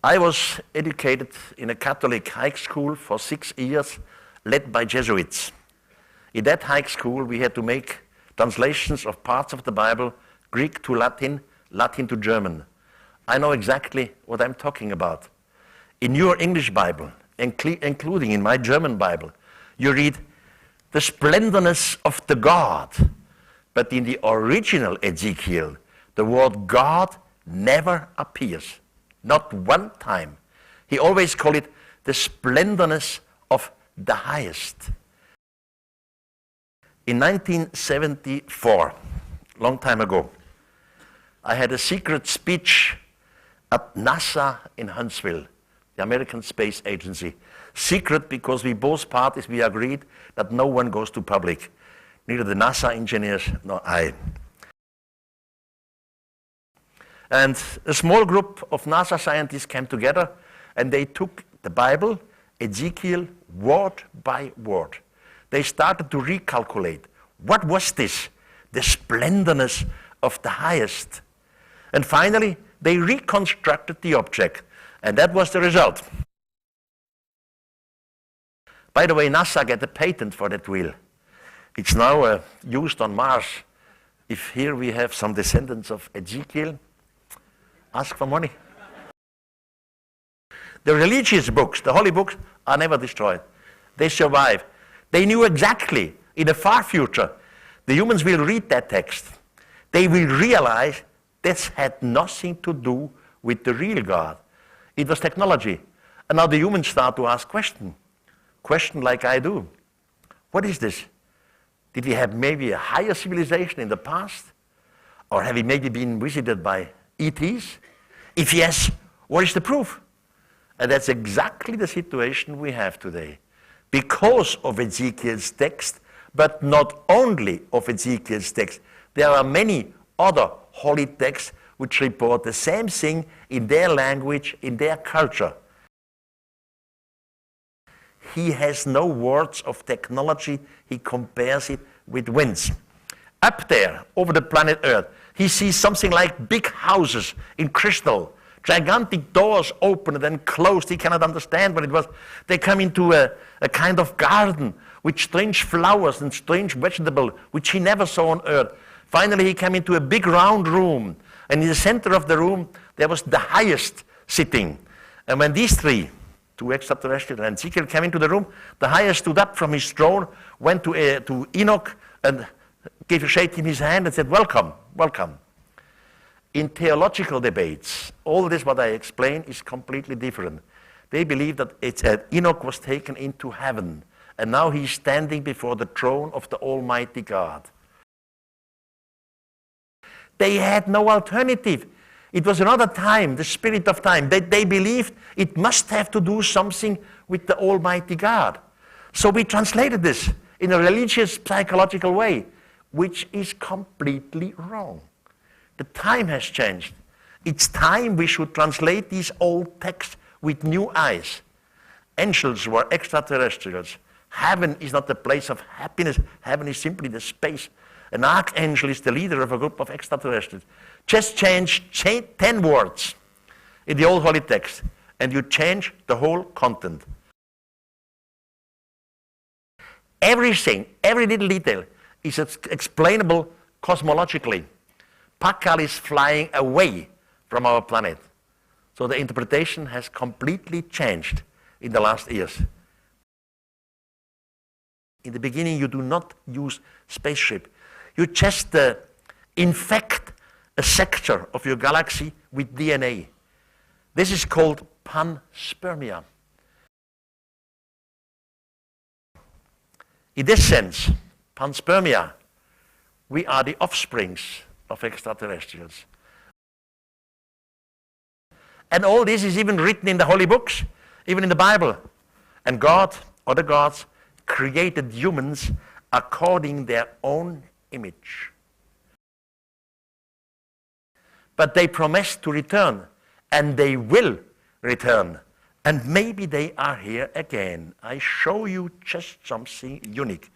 I was educated in a Catholic high school for 6 years, led by Jesuits. In that high school, we had to make translations of parts of the Bible, Greek to Latin, Latin to German. I know exactly what I'm talking about. In your English Bible, including in my German Bible, you read the splendorness of the God. But in the original Ezekiel, the word God never appears. Not one time. He always called it the splendorness of the highest. In 1974, long time ago, I had a secret speech at NASA in Huntsville, the American Space Agency. Secret because we both parties, we agreed that no one goes to public. Neither the NASA engineers nor I. And a small group of NASA scientists came together and they took the Bible, Ezekiel, word by word. They started to recalculate. What was this? The splendorness of the highest. And finally, they reconstructed the object. And that was the result. By the way, NASA got a patent for that wheel. It's now used on Mars. If here we have some descendants of Ezekiel, ask for money. The religious books, the holy books, are never destroyed. They survive. They knew exactly, in the far future, the humans will read that text. They will realize this had nothing to do with the real God. It was technology. And now the humans start to ask questions. Questions like I do. What is this? Did we have maybe a higher civilization in the past? Or have we maybe been visited by ETs? If yes, what is the proof? And that's exactly the situation we have today. Because of Ezekiel's text, but not only of Ezekiel's text. There are many other holy texts which report the same thing in their language, in their culture. He has no words of technology. He compares it with winds. Up there, over the planet Earth, he sees something like big houses in crystal, gigantic doors open and then closed. He cannot understand what it was. They come into a kind of garden with strange flowers and strange vegetables, which he never saw on Earth. Finally, he came into a big round room, and in the center of the room, there was the highest sitting. And when these three, two extraterrestrials and Ezekiel, came into the room, the highest stood up from his throne, went to Enoch, and gave a shake in his hand and said, "Welcome, welcome." In theological debates, all this what I explain is completely different. They believe that Enoch was taken into heaven, and now he's standing before the throne of the Almighty God. They had no alternative. It was another time, the spirit of time. They believed it must have to do something with the Almighty God. So we translated this in a religious, psychological way, which is completely wrong. The time has changed. It's time we should translate these old texts with new eyes. Angels were extraterrestrials. Heaven is not the place of happiness. Heaven is simply the space. An archangel is the leader of a group of extraterrestrials. Just change 10 words in the old holy text, and you change the whole content. Everything, every little detail is explainable cosmologically. Pakal is flying away from our planet. So the interpretation has completely changed in the last years. In the beginning, you do not use spaceship. You just infect a sector of your galaxy with DNA. This is called panspermia. In this sense, panspermia, we are the offsprings of extraterrestrials. And all this is even written in the holy books, even in the Bible. And God, or the gods, created humans according their own image. But they promised to return, and they will return. And maybe they are here again. I show you just something unique.